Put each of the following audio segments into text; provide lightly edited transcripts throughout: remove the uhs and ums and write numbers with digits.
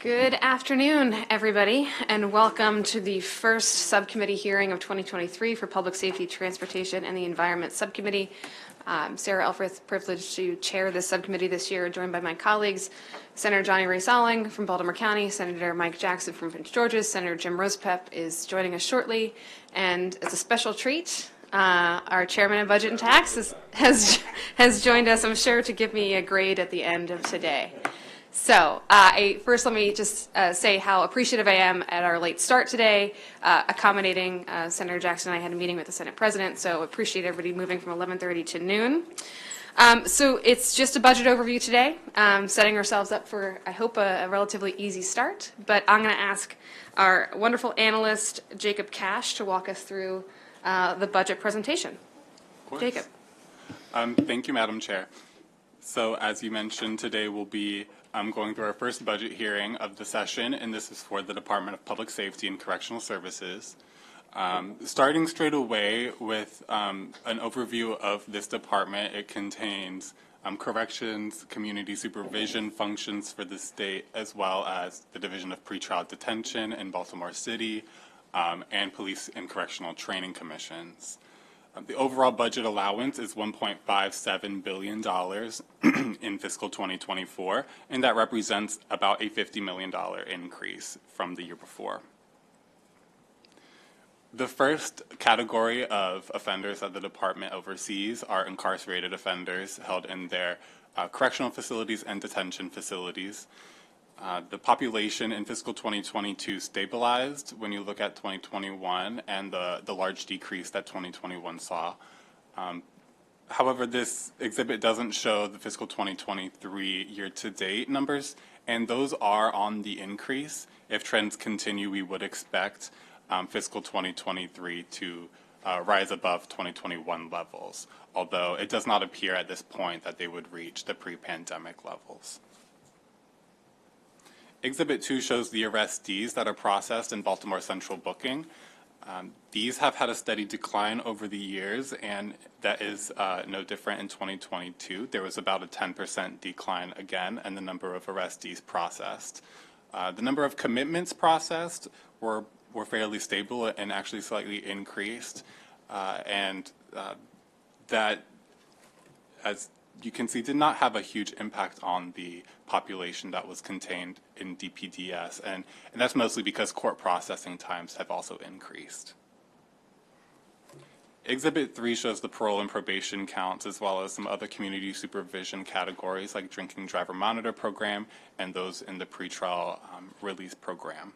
Good afternoon, everybody, and welcome to the first subcommittee hearing of 2023 for Public Safety, Transportation, and the Environment Subcommittee. Sarah Elfreth, privileged to chair this subcommittee this year, joined by my colleagues, Senator Johnny Ray Salling from Baltimore County, Senator Mike Jackson from Prince George's, Senator Jim Rosepep is joining us shortly, and as a special treat, our chairman of Budget and Tax has joined us, I'm sure, to give me a grade at the end of today. So first, let me just say how appreciative I am at our late start today, accommodating Senator Jackson and I had a meeting with the Senate President, so appreciate everybody moving from 11:30 to noon. So it's just a budget overview today, setting ourselves up for, I hope, a relatively easy start. But I'm going to ask our wonderful analyst, Jacob Cash, to walk us through the budget presentation. Jacob. Thank you, Madam Chair. So as you mentioned, today we'll be going through our first budget hearing of the session, and this is for the Department of Public Safety and Correctional Services. Starting straight away with an overview of this department, it contains corrections, community supervision functions for the state, as well as the Division of Pretrial Detention in Baltimore City, and police and correctional training commissions. The overall budget allowance is $1.57 billion in fiscal 2024, and that represents about a $50 million increase from the year before. The first category of offenders that the department oversees are incarcerated offenders held in their correctional facilities and detention facilities. The population in fiscal 2022 stabilized when you look at 2021 and the large decrease that 2021 saw. However, this exhibit doesn't show the fiscal 2023 year-to-date numbers, and those are on the increase. If trends continue, we would expect fiscal 2023 to rise above 2021 levels, although it does not appear at this point that they would reach the pre-pandemic levels. Exhibit 2 shows the arrestees that are processed in Baltimore Central Booking. These have had a steady decline over the years, and that is no different in 2022. There was about a 10% decline again in the number of arrestees processed. The number of commitments processed were fairly stable and actually slightly increased, and that, as you can see, did not have a huge impact on the population that was contained in DPDS, and that's mostly because court processing times have also increased. Exhibit 3 shows the parole and probation counts, as well as some other community supervision categories like drinking driver monitor program and those in the pretrial release program.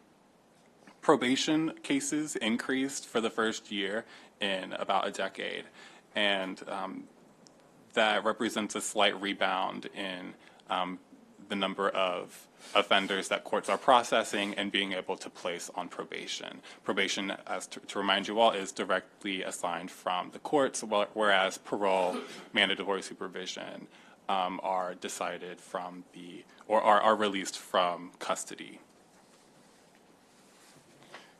Probation cases increased for the first year in about a decade, and that represents a slight rebound in the number of offenders that courts are processing and being able to place on probation. Probation, as to remind you all, is directly assigned from the courts, whereas parole, mandatory supervision, are decided from or are released from custody.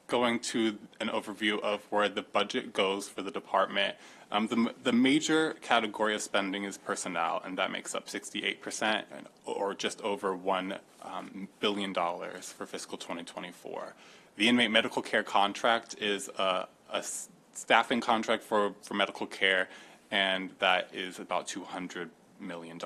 Going to an overview of where the budget goes for the department, the major category of spending is personnel, and that makes up 68%, or just over $1 billion for fiscal 2024. The inmate medical care contract is a staffing contract for medical care, and that is about $200 million.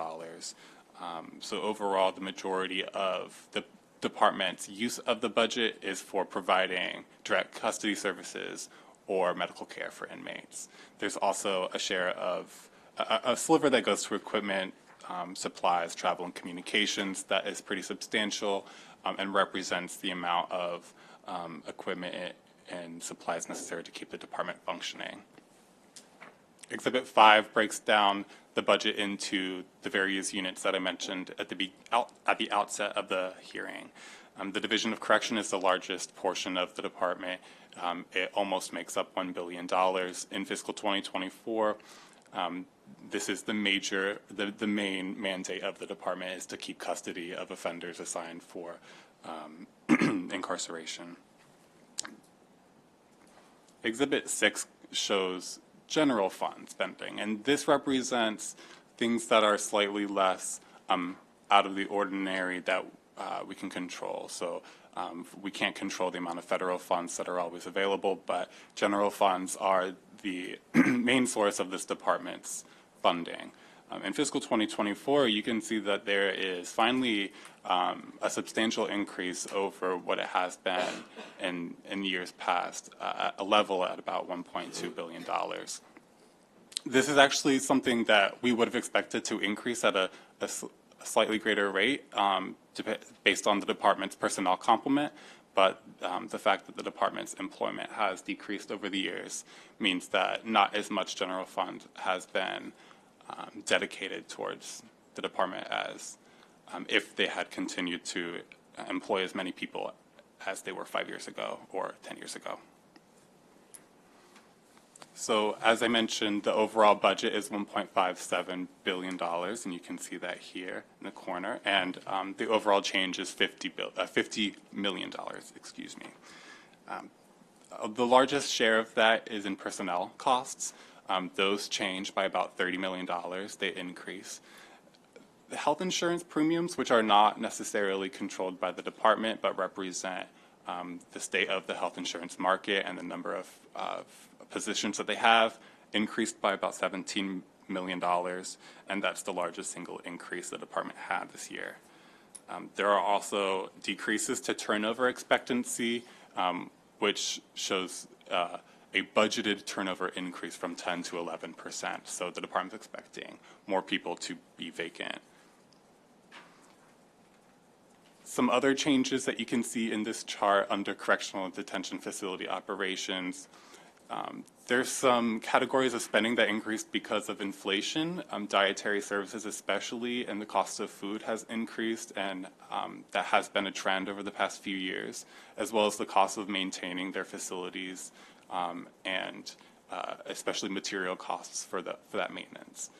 So overall, the majority of the department's use of the budget is for providing direct custody services or medical care for inmates. There's also a share of a sliver that goes to equipment, supplies, travel, and communications that is pretty substantial and represents the amount of equipment and supplies necessary to keep the department functioning. Exhibit 5 breaks down the budget into the various units that I mentioned at the outset of the hearing. The Division of Correction is the largest portion of the department. It almost makes up $1 billion in fiscal 2024. This is the main mandate of the department is to keep custody of offenders assigned for incarceration. Exhibit 6 shows general fund spending, and this represents things that are slightly less out of the ordinary that we can control. So we can't control the amount of federal funds that are always available, but general funds are the main source of this department's funding. In fiscal 2024, you can see that there is finally a substantial increase over what it has been in years past, a level at about $1.2 billion. This is actually something that we would have expected to increase at a slightly greater rate based on the department's personnel complement, but the fact that the department's employment has decreased over the years means that not as much general fund has been dedicated towards the department as if they had continued to employ as many people as they were 5 years ago or 10 years ago. So as I mentioned, the overall budget is $1.57 billion, and you can see that here in the corner. And the overall change is $50 million, excuse me. The largest share of that is in personnel costs. Those change by about $30 million. They increase. The health insurance premiums, which are not necessarily controlled by the department, but represent the state of the health insurance market and the number of positions that they have, increased by about $17 million, and that's the largest single increase the department had this year. There are also decreases to turnover expectancy, which shows a budgeted turnover increase from 10 to 11%. So the department's expecting more people to be vacant. Some other changes that you can see in this chart under correctional and detention facility operations. There's some categories of spending that increased because of inflation. Dietary services especially, and the cost of food has increased, and that has been a trend over the past few years, as well as the cost of maintaining their facilities and especially material costs for that maintenance.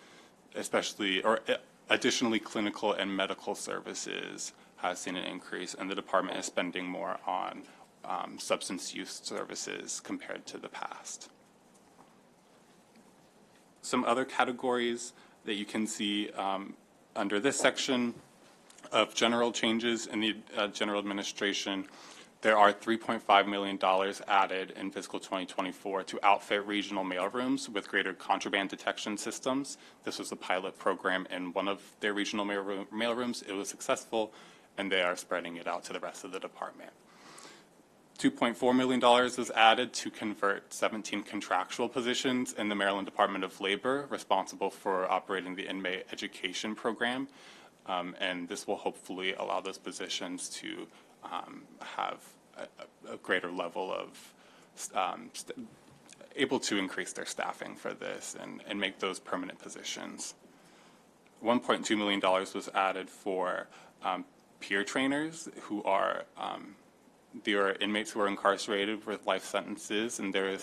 Additionally, clinical and medical services has seen an increase, and the department is spending more on substance use services compared to the past. Some other categories that you can see under this section of general changes in the general administration, there are $3.5 million added in fiscal 2024 to outfit regional mailrooms with greater contraband detection systems. This was a pilot program in one of their regional mailrooms. It was successful, and they are spreading it out to the rest of the department. $2.4 million was added to convert 17 contractual positions in the Maryland Department of Labor, responsible for operating the inmate education program. And this will hopefully allow those positions to have a greater level of able to increase their staffing for this and make those permanent positions. $1.2 million was added for peer trainers who are there are inmates who are incarcerated with life sentences, and there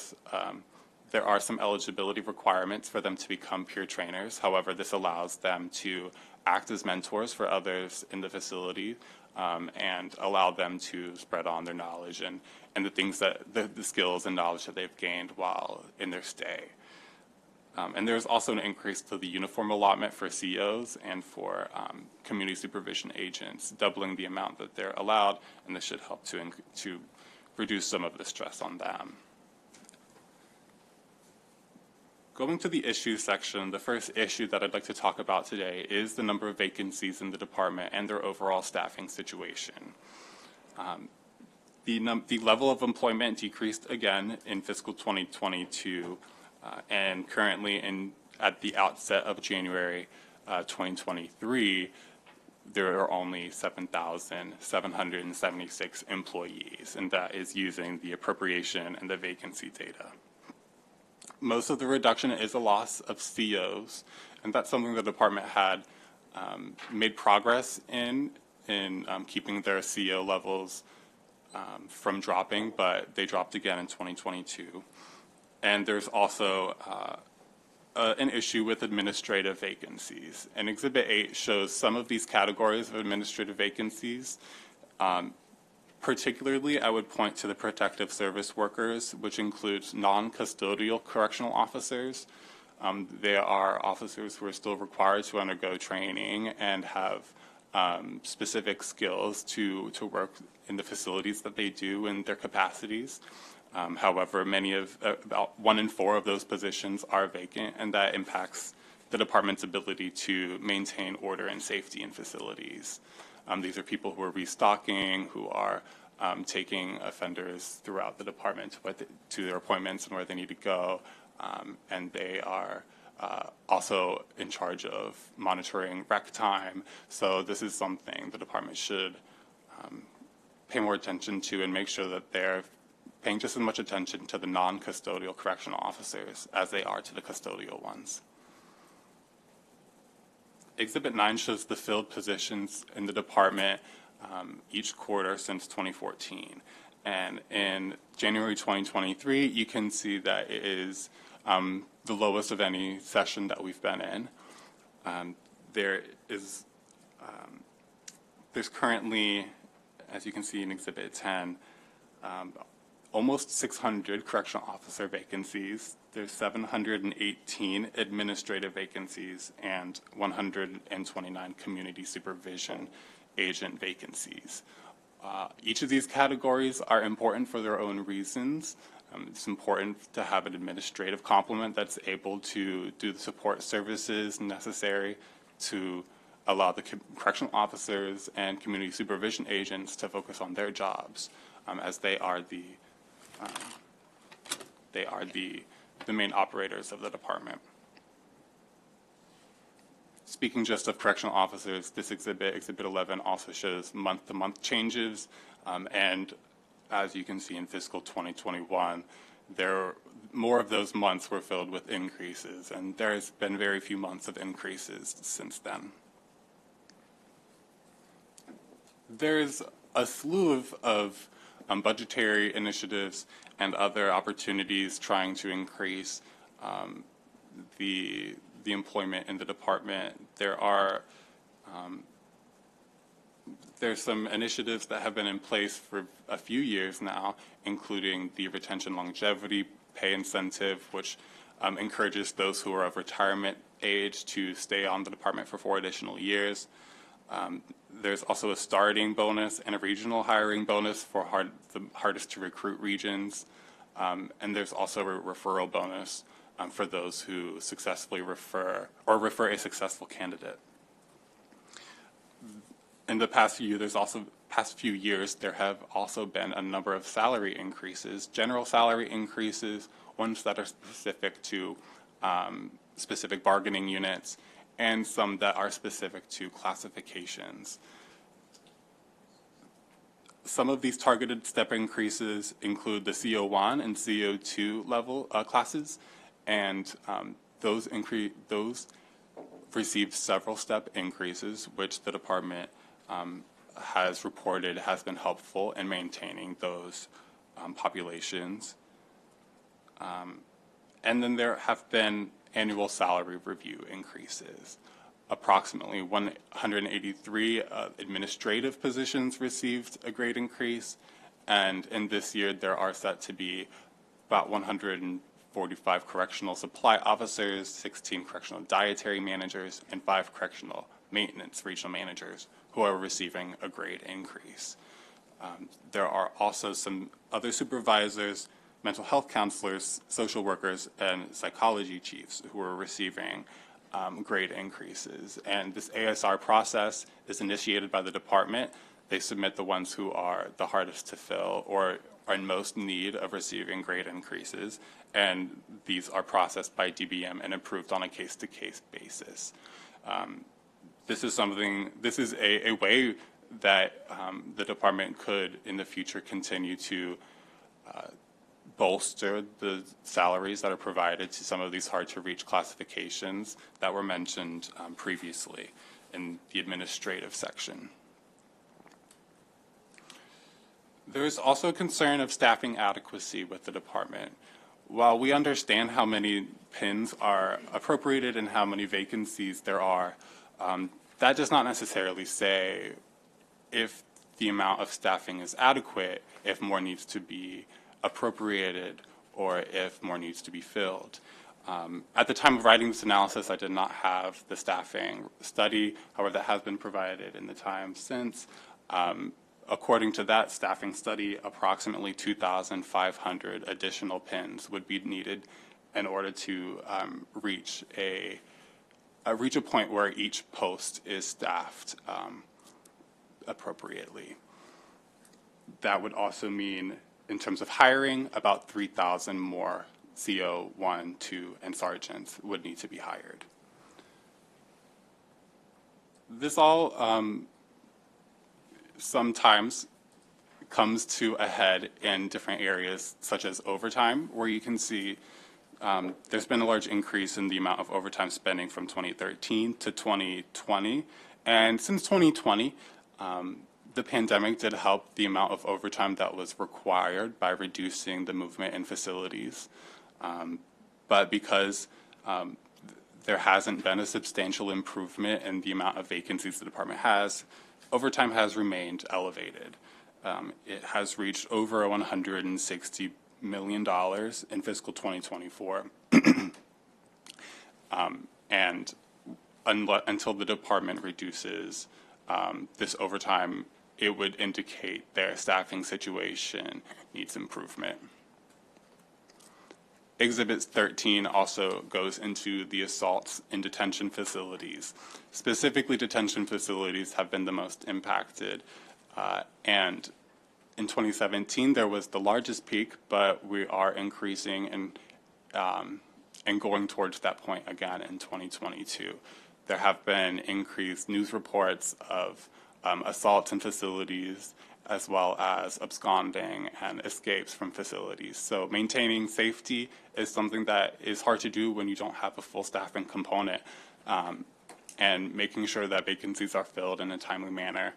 are some eligibility requirements for them to become peer trainers. However, this allows them to act as mentors for others in the facility and allow them to spread on their knowledge and the things that the skills and knowledge that they've gained while in their stay. And there's also an increase to the uniform allotment for COs and for community supervision agents, doubling the amount that they're allowed, and this should help to reduce some of the stress on them. Going to the issues section, the first issue that I'd like to talk about today is the number of vacancies in the department and their overall staffing situation. The level of employment decreased again in fiscal 2022, and currently at the outset of January 2023, there are only 7,776 employees, and that is using the appropriation and the vacancy data. Most of the reduction is a loss of COs, and that's something the department had made progress in keeping their CO levels from dropping, but they dropped again in 2022. And there's also an issue with administrative vacancies. And Exhibit 8 shows some of these categories of administrative vacancies. Particularly, I would point to the protective service workers, which includes non-custodial correctional officers. They are officers who are still required to undergo training and have specific skills to work in the facilities that they do in their capacities. However, about 1 in 4 of those positions are vacant, and that impacts the department's ability to maintain order and safety in facilities. These are people who are restocking, who are taking offenders throughout the department to their appointments and where they need to go, and they are also in charge of monitoring rec time. So this is something the department should pay more attention to and make sure that they're paying just as much attention to the non-custodial correctional officers as they are to the custodial ones. Exhibit 9 shows the filled positions in the department each quarter since 2014. And in January 2023, you can see that it is the lowest of any session that we've been in. There's currently, as you can see in Exhibit 10, almost 600 correctional officer vacancies. There's 718 administrative vacancies and 129 community supervision agent vacancies. Each of these categories are important for their own reasons. It's important to have an administrative complement that's able to do the support services necessary to allow the correctional officers and community supervision agents to focus on their jobs, as they are the main operators of the department. Speaking just of correctional officers, this exhibit 11, also shows month-to-month changes, and as you can see in fiscal 2021, more of those months were filled with increases, and there's been very few months of increases since then. There's a slew of budgetary initiatives and other opportunities trying to increase the employment in the department. There's some initiatives that have been in place for a few years now, including the retention longevity pay incentive, which encourages those who are of retirement age to stay on the department for 4 additional years. There's also a starting bonus and a regional hiring bonus for the hardest to recruit regions. And there's also a referral bonus for those who successfully refer a successful candidate. In the past few years, there have also been a number of salary increases, general salary increases, ones that are specific to specific bargaining units, and some that are specific to classifications. Some of these targeted step increases include the CO1 and CO2 level classes, and those received several step increases, which the department has reported has been helpful in maintaining those populations. And then there have been annual salary review increases. Approximately 183 administrative positions received a grade increase, and in this year there are set to be about 145 correctional supply officers, 16 correctional dietary managers, and 5 correctional maintenance regional managers who are receiving a grade increase. There are also some other supervisors, mental health counselors, social workers, and psychology chiefs who are receiving grade increases. And this ASR process is initiated by the department. They submit the ones who are the hardest to fill or are in most need of receiving grade increases, and these are processed by DBM and approved on a case-to-case basis. This is a way that the department could in the future continue to bolster the salaries that are provided to some of these hard-to-reach classifications that were mentioned previously in the administrative section. There is also a concern of staffing adequacy with the department. While we understand how many PINs are appropriated and how many vacancies there are, that does not necessarily say if the amount of staffing is adequate, if more needs to be appropriated, or if more needs to be filled. At the time of writing this analysis, I did not have the staffing study. However, that has been provided in the time since. According to that staffing study, approximately 2,500 additional PINs would be needed in order to reach a point where each post is staffed appropriately. That would also mean, in terms of hiring, about 3,000 more CO, 1, 2, and sergeants would need to be hired. This all sometimes comes to a head in different areas, such as overtime, where you can see there's been a large increase in the amount of overtime spending from 2013 to 2020. And since 2020, the pandemic did help the amount of overtime that was required by reducing the movement in facilities. But because there hasn't been a substantial improvement in the amount of vacancies the department has, overtime has remained elevated. It has reached over $160 million in fiscal 2024. And until the department reduces this overtime, it would indicate their staffing situation needs improvement. Exhibit 13 also goes into the assaults in detention facilities. Specifically, detention facilities have been the most impacted. And in 2017, there was the largest peak, but we are increasing and going towards that point again in 2022. There have been increased news reports of assaults in facilities, as well as absconding and escapes from facilities. So maintaining safety is something that is hard to do when you don't have a full staffing component, and making sure that vacancies are filled in a timely manner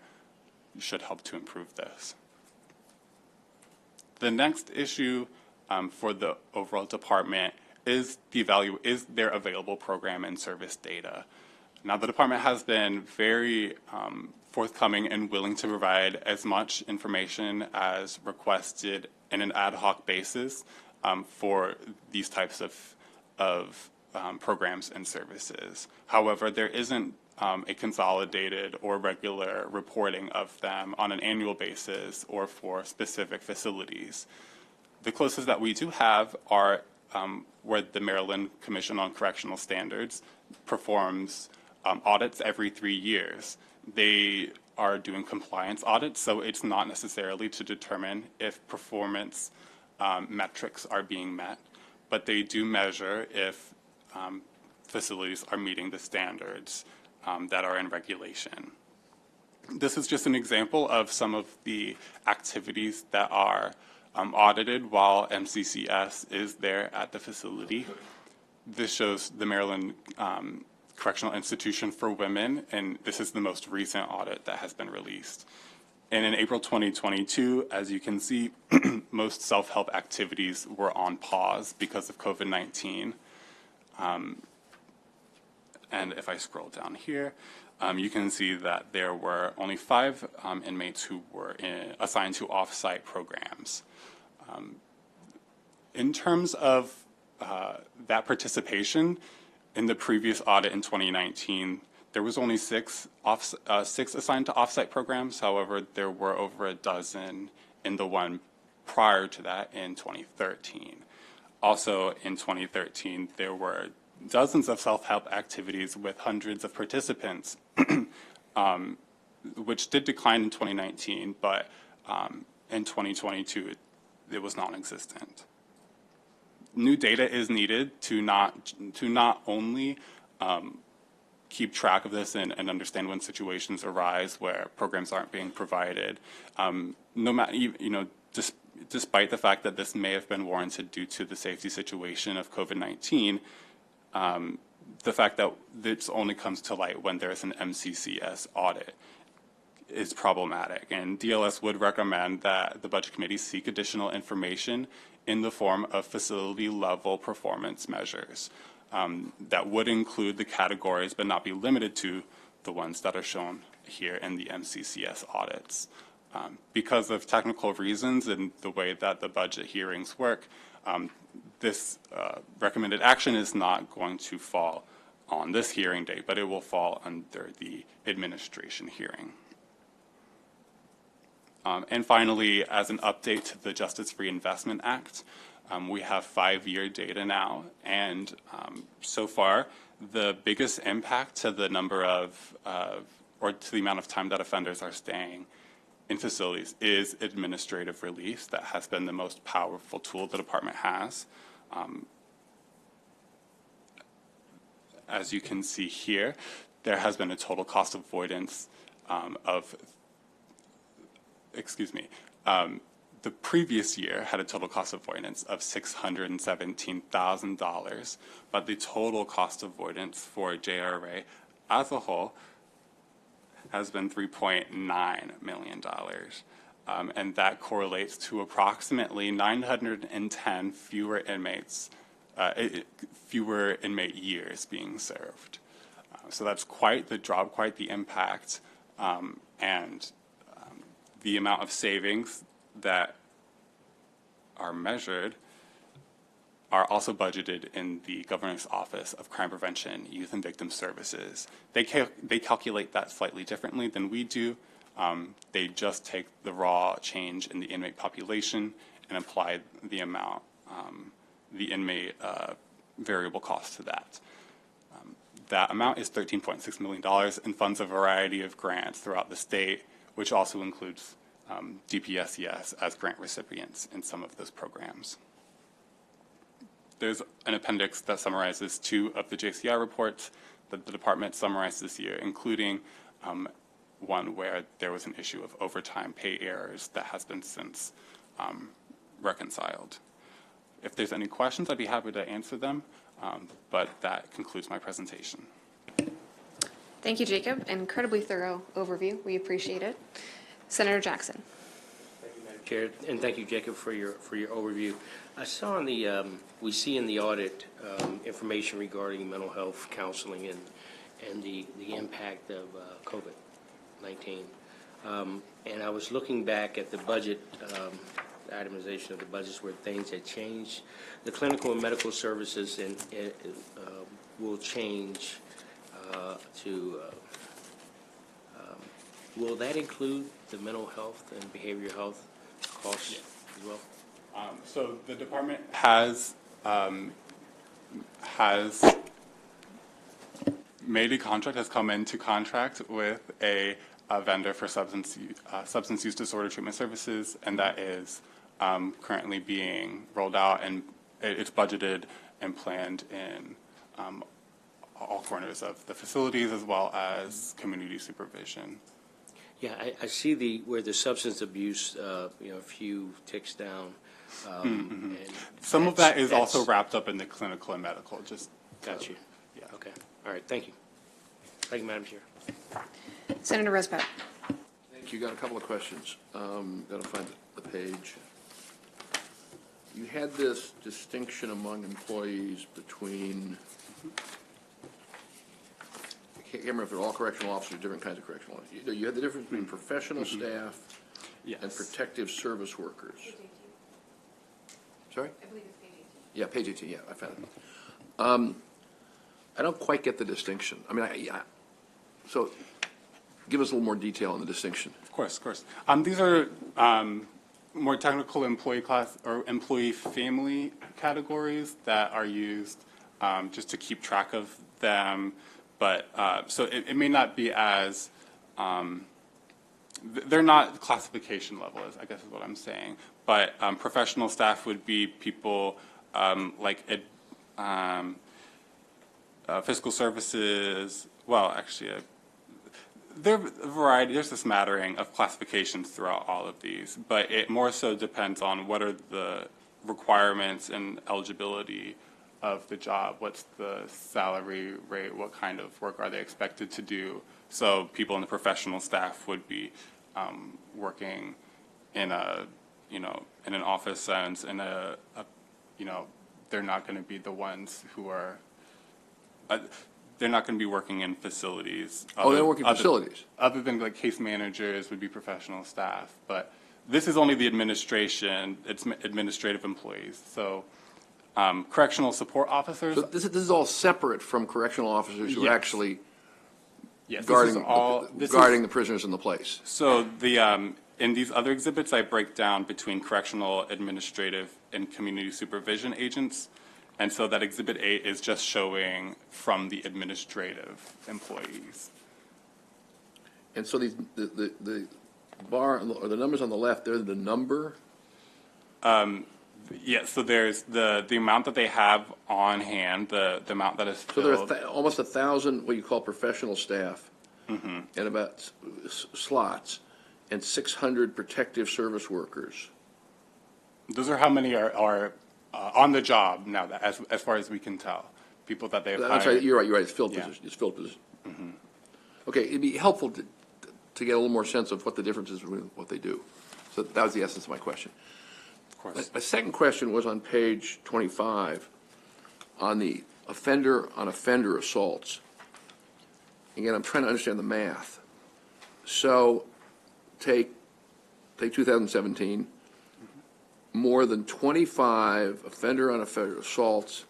should help to improve this. The next issue for the overall department is their available program and service data. Now, the department has been very forthcoming and willing to provide as much information as requested in an ad hoc basis for these types of programs and services. However, there isn't a consolidated or regular reporting of them on an annual basis or for specific facilities. The closest that we do have are where the Maryland Commission on Correctional Standards performs audits every 3 years. They are doing compliance audits, so it's not necessarily to determine if performance metrics are being met, but they do measure if facilities are meeting the standards that are in regulation. This is just an example of some of the activities that are audited while MCCS is there at the facility. This shows the Maryland Correctional Institution for Women, and this is the most recent audit that has been released. And in April 2022, as you can see, most self-help activities were on pause because of COVID-19. And if I scroll down here, you can see that there were only 5 inmates who were assigned to off-site programs. In terms of that participation, in the previous audit in 2019, there was only 6 assigned to off-site programs. However, there were over a dozen in the one prior to that in 2013. Also in 2013, there were dozens of self-help activities with hundreds of participants, which did decline in 2019, but in 2022, it was non-existent. New data is needed to not only keep track of this and understand when situations arise where programs aren't being provided. Despite the fact that this may have been warranted due to the safety situation of COVID-19, the fact that this only comes to light when there's an MCCS audit is problematic. And DLS would recommend that the Budget Committee seek additional information in the form of facility-level performance measures that would include the categories but not be limited to the ones that are shown here in the MCCS audits. Because of technical reasons and the way that the budget hearings work, this recommended action is not going to fall on this hearing date, but it will fall under the administration hearing. And finally, as an update to the Justice Reinvestment Act, we have 5-year data now, and so far, the biggest impact to the number of, or to the amount of time that offenders are staying in facilities is administrative release. That has been the most powerful tool the department has. As you can see here, there has been a total cost avoidance the previous year had a total cost avoidance of $617,000, but the total cost avoidance for JRA as a whole has been $3.9 million. And that correlates to approximately 910 fewer inmates, fewer inmate years being served. So that's quite the drop, quite the impact, and the amount of savings that are measured are also budgeted in the Governor's Office of Crime Prevention, Youth and Victim Services. They calculate that slightly differently than we do. They just take the raw change in the inmate population and apply the amount, the inmate variable cost to that. That amount is $13.6 million and funds a variety of grants throughout the state, which also includes DPSES as grant recipients in some of those programs. There's an appendix that summarizes 2 of the JCR reports that the department summarized this year, including one where there was an issue of overtime pay errors that has been since reconciled. If there's any questions, I'd be happy to answer them, but that concludes my presentation. Thank you, Jacob. Incredibly thorough overview. We appreciate it. Senator Jackson. Thank you, Madam Chair, and thank you, Jacob, for your overview. I saw in the we see in the audit information regarding mental health counseling and the impact of COVID-19. And I was looking back at the budget, the itemization of the budgets where things had changed. The clinical and medical services will change to. Will that include the mental health and behavioral health costs as well? So the department has made a contract, has come into contract with a vendor for substance use disorder treatment services, and that is currently being rolled out, and it's budgeted and planned in all corners of the facilities as well as community supervision. Yeah, I see where the substance abuse, a few ticks down. And some of that is also wrapped up in the clinical and medical. Got you. Yeah. Okay. All right. Thank you. Thank you, Madam Chair. Senator Roseborough. Thank you. Got a couple of questions. Got to find the page. You had this distinction among employees between. I can't remember if they're all correctional officers or different kinds of correctional officers. You had the difference between professional staff and protective service workers. Sorry? I believe it's page 18. Yeah, page 18. Yeah, I found it. I don't quite get the distinction. I mean, so give us a little more detail on the distinction. Of course. These are more technical employee class or employee family categories that are used just to keep track of them. But so it may not be as they're not classification level, I guess is what I'm saying. But professional staff would be people like fiscal services. Well, actually, there are a variety. There's a smattering of classifications throughout all of these, but it more so depends on what are the requirements and eligibility of the job. What's the salary rate? What kind of work are they expected to do? So people in the professional staff would be working in a, in an office sense, in a they're not going to be the ones who are, they're not going to be working in facilities. They're working in facilities. Other than like case managers would be professional staff, but this is only the administration, it's administrative employees. So Correctional support officers. So this is all separate from correctional officers who are Yes. actually Yes, guarding, this is guarding the prisoners in the place. So in these other exhibits, I break down between correctional, administrative, and community supervision agents. And so that Exhibit 8 is just showing from the administrative employees. And so the bar, or the numbers on the left, they're the number? Yeah, so there's the amount that they have on hand, the amount that is So there filled. are almost 1,000, what you call professional staff, and about slots, and 600 protective service workers. Those are how many are on the job now, that as far as we can tell. People that they've I'm hired. sorry, you're right, it's filled Yeah. position, it's filled position. Okay, it'd be helpful to get a little more sense of what the difference is with what they do. So that was the essence of my question. Of course. My second question was on page 25, on the offender assaults. Again, I'm trying to understand the math. So take 2017, more than 25 offender assaults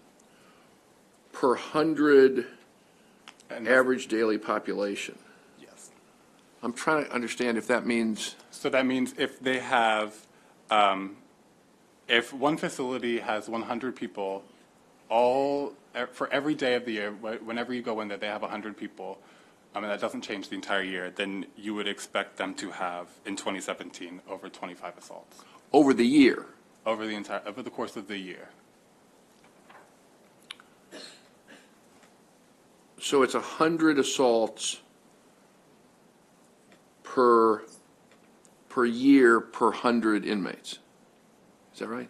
per 100 And average daily population. yes. I'm trying to understand if that means, So that means if they have, if one facility has 100 people, for every day of the year, whenever you go in there, they have 100 people, and that doesn't change the entire year, then you would expect them to have, in 2017, over 25 assaults over the year. over the course of the year. So it's 100 assaults per year per 100 inmates. Is that right?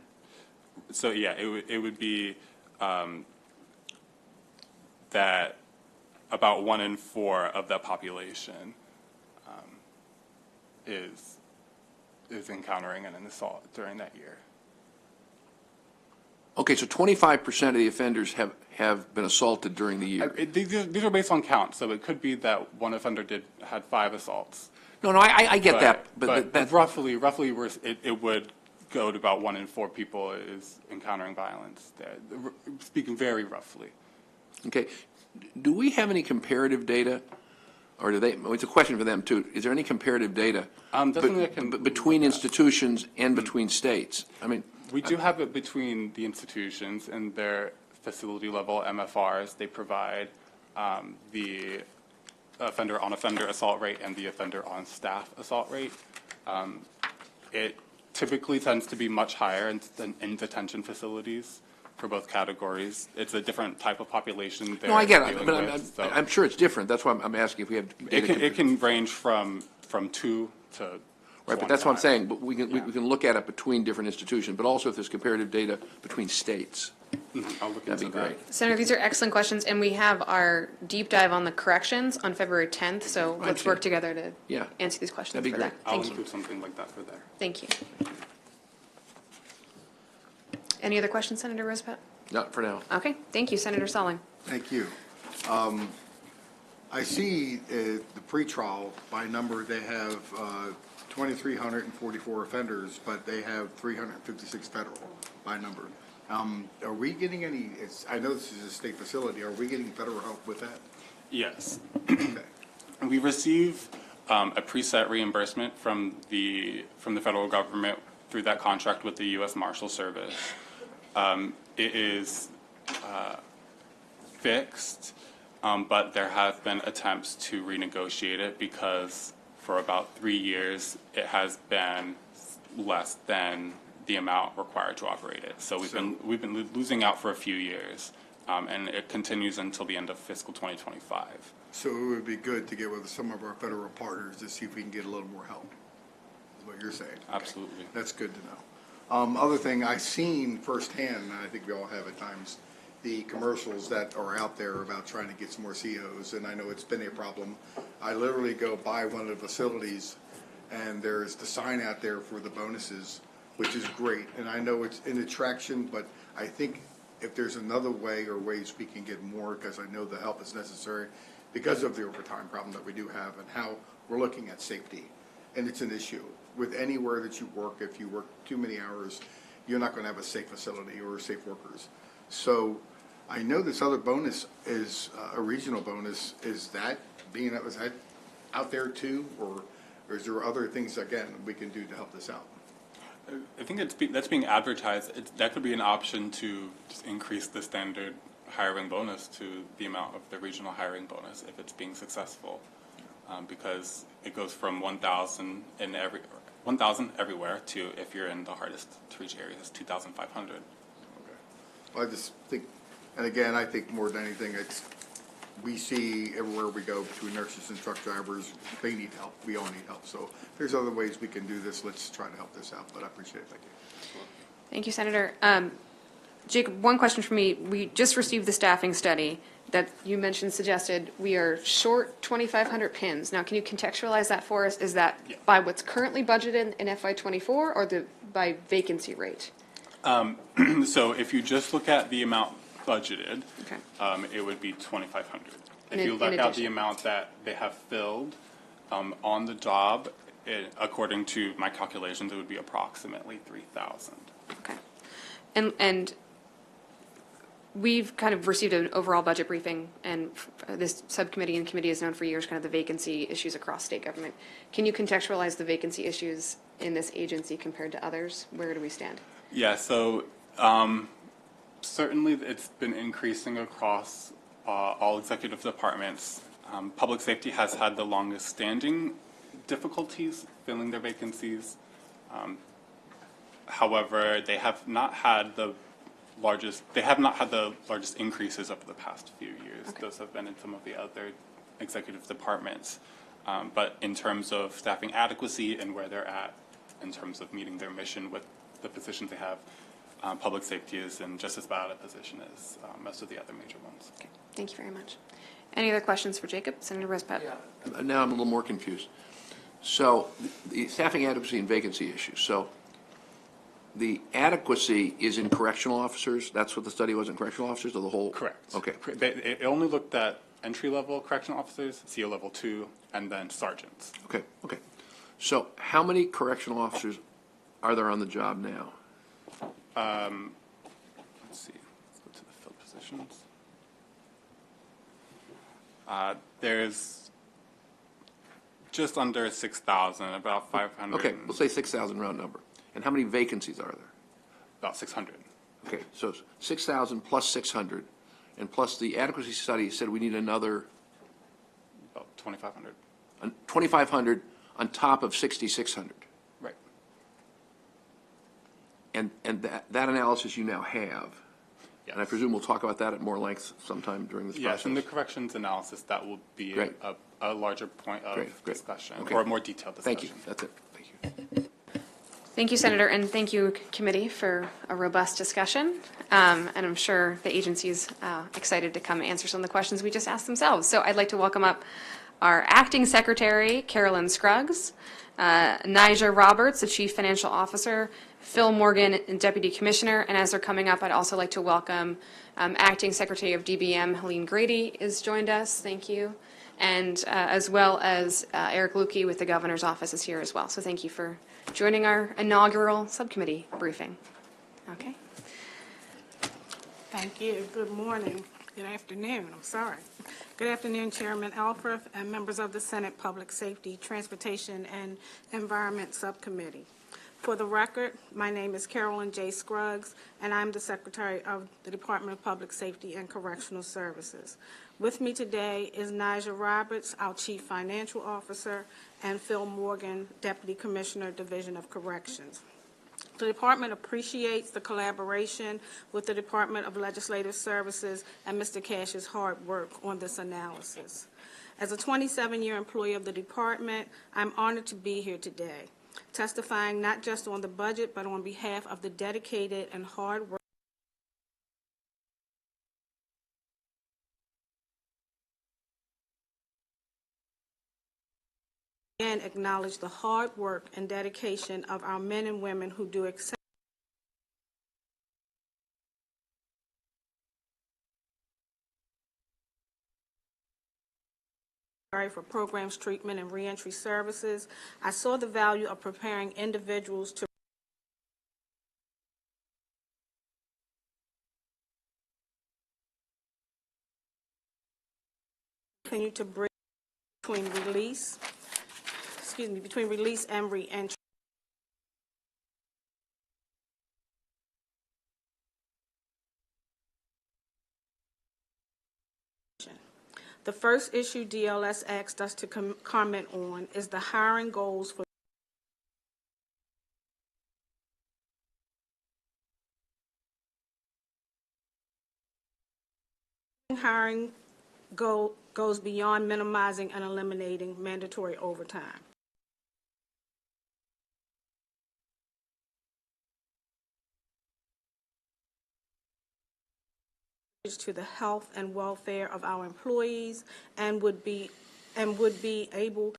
So yeah, it would be that about 1 in 4 of that population is encountering an assault during that year. Okay, so 25% of the offenders have been assaulted during the year. These are based on count, so it could be that one offender had 5 assaults. No, I get that, But that, roughly, it would go to about 1 in 4 people is encountering violence there, speaking very roughly. okay. Do we have any comparative data? Or do they, it's a question for them too. Is there any comparative data Definitely I can between look at. institutions and between states? I mean, We do have it between the institutions and their facility level MFRs. They provide the offender-on-offender assault rate and the offender-on-staff assault rate. It typically tends to be much higher in detention facilities for both categories. It's a different type of population they're no, I get it, dealing but with, so I'm sure it's different. That's why I'm asking if we have data. it can range from 2 to Right, but that's what I'm 25. saying, but we Yeah. can look at it between different institutions, but also if there's comparative data between states. I'll look That'd be into that. great. Senator, these are excellent questions, and we have our deep dive on the corrections on February 10th, so let's see. work together to Yeah. answer these questions That'd be for great. that. I'll Thank you. include something like that for there. Thank you. Any other questions, Senator Rosebud? Not for now. Okay, thank you, Senator Salling. Thank you. I see the pretrial by number, they have 2,344 offenders, but they have 356 federal by number. Are we getting any, I know this is a state facility, are we getting federal help with that? Yes. Okay. We receive a preset reimbursement from the federal government through that contract with the U.S. Marshal Service. It is fixed, but there have been attempts to renegotiate it because for about 3 years it has been less than the amount required to operate it. So we've been losing out for a few years, and it continues until the end of fiscal 2025. So it would be good to get with some of our federal partners to see if we can get a little more help, is what you're saying. Okay. Absolutely. That's good to know. Other thing, I've seen firsthand, and I think we all have at times, the commercials that are out there about trying to get some more COs, and I know it's been a problem. I literally go by one of the facilities, and there's the sign out there for the bonuses, which is great. And I know it's in attraction, but I think if there's another way or ways we can get more, because I know the help is necessary because of the overtime problem that we do have and how we're looking at safety. And it's an issue with anywhere that you work. If you work too many hours, you're not going to have a safe facility or safe workers. So I know this other bonus is a regional bonus. Is that out there too, or is there other things, again, we can do to help this out? I think that's being advertised. That could be an option to just increase the standard hiring bonus to the amount of the regional hiring bonus if it's being successful, because it goes from 1,000 everywhere to, if you're in the hardest to reach areas, 2,500. Okay. Well, I just think, and again, I think more than anything, we see everywhere we go between nurses and truck drivers, they need help. We all need help. So if there's other ways we can do this, let's try to help this out. But I appreciate it. Thank you. Thank you, Senator. Jacob, one question for me. We just received the staffing study that you mentioned suggested we are short 2,500 pins. Now, can you contextualize that for us? Is that by what's currently budgeted in FY24 or by vacancy rate? So if you just look at the amount budgeted, Okay. It would be 2,500. If In you look at the addition. amount amount that they have filled on the job, according to my calculations, it would be approximately 3,000. Okay. And we've kind of received an overall budget briefing, and this subcommittee and committee has known for years kind of the vacancy issues across state government. Can you contextualize the vacancy issues in this agency compared to others? Where do we stand? Yeah, so certainly it's been increasing across all executive departments. Public safety has had the longest standing difficulties filling their vacancies. However, they have not had the largest increases over the past few years. Okay. Those have been in some of the other executive departments. But in terms of staffing adequacy and where they're at in terms of meeting their mission with the positions they have, public safety is in just as bad a position as most of the other major ones. Okay. Thank you very much. Any other questions for Jacob? Senator Respet? Yeah. Now I'm a little more confused. So the staffing adequacy and vacancy issues. So the adequacy is in correctional officers? That's what the study was, in correctional officers, or the whole? Correct. Okay. It only looked at entry-level correctional officers, CO level 2, and then sergeants. Okay, okay. So how many correctional officers are there on the job now? Let's see. Let's go to the filled positions. There's just under 6,000, about 500. Okay, we'll say 6,000 round number. And how many vacancies are there? About 600. Okay, so it's 6,000 plus 600, and plus the adequacy study said we need another About 2,500. 2,500 on top of 6,600. Right. And that analysis you now have. Yes. And I presume we'll talk about that at more length sometime during this process. Yes, in the corrections analysis, that will be Great. a larger point of Great. discussion, Okay. or a more detailed discussion. Thank you. That's it. Thank you. Thank you, Senator, and thank you, committee, for a robust discussion. And I'm sure the agency's excited to come answer some of the questions we just asked themselves. So I'd like to welcome up our Acting Secretary, Carolyn Scruggs, Nija Roberts, the Chief Financial Officer, Phil Morgan, Deputy Commissioner, and as they're coming up, I'd also like to welcome Acting Secretary of DBM, Helene Grady, has joined us. Thank you. And as well as Eric Lukey with the Governor's Office is here as well. So thank you for joining our inaugural subcommittee briefing. Okay. Thank you. Good morning. Good afternoon. I'm sorry. Good afternoon, Chairman Alfrith and members of the Senate Public Safety, Transportation, and Environment Subcommittee. For the record, my name is Carolyn J. Scruggs, and I'm the Secretary of the Department of Public Safety and Correctional Services. With me today is Nija Roberts, our Chief Financial Officer, and Phil Morgan, Deputy Commissioner, Division of Corrections. The department appreciates the collaboration with the Department of Legislative Services and Mr. Cash's hard work on this analysis. As a 27-year employee of the department, I'm honored to be here today, testifying not just on the budget, but on behalf of the dedicated and hard work and acknowledge the hard work and dedication of our men and women who do exceptional for programs, treatment, and reentry services. I saw the value of preparing individuals to continue to bridge between release and reentry. The first issue DLS asked us to comment on is the hiring goals for hiring goes beyond minimizing and eliminating mandatory overtime. To the health and welfare of our employees and would be able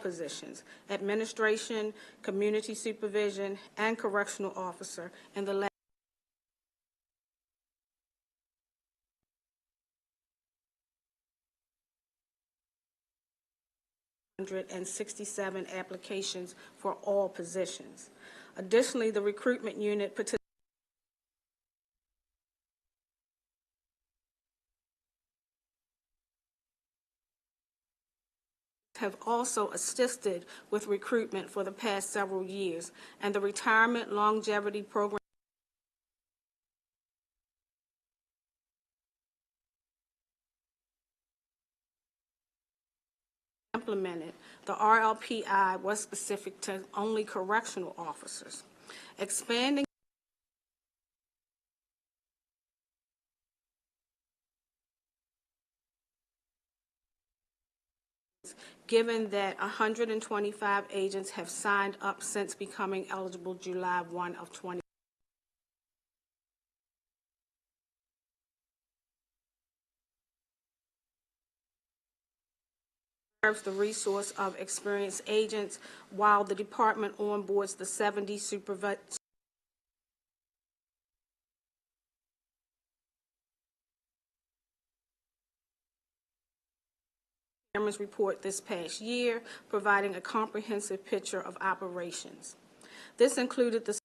positions, administration, community supervision, and correctional officer in the 167 applications for all positions. Additionally, the recruitment unit have also assisted with recruitment for the past several years, and the retirement longevity program implemented. The RLPI was specific to only correctional officers. Expanding given that 125 agents have signed up since becoming eligible July 1 of 2020. Serves the resource of experienced agents while the department onboards the 70 supervisors. Chairman's report this past year, providing a comprehensive picture of operations. This included the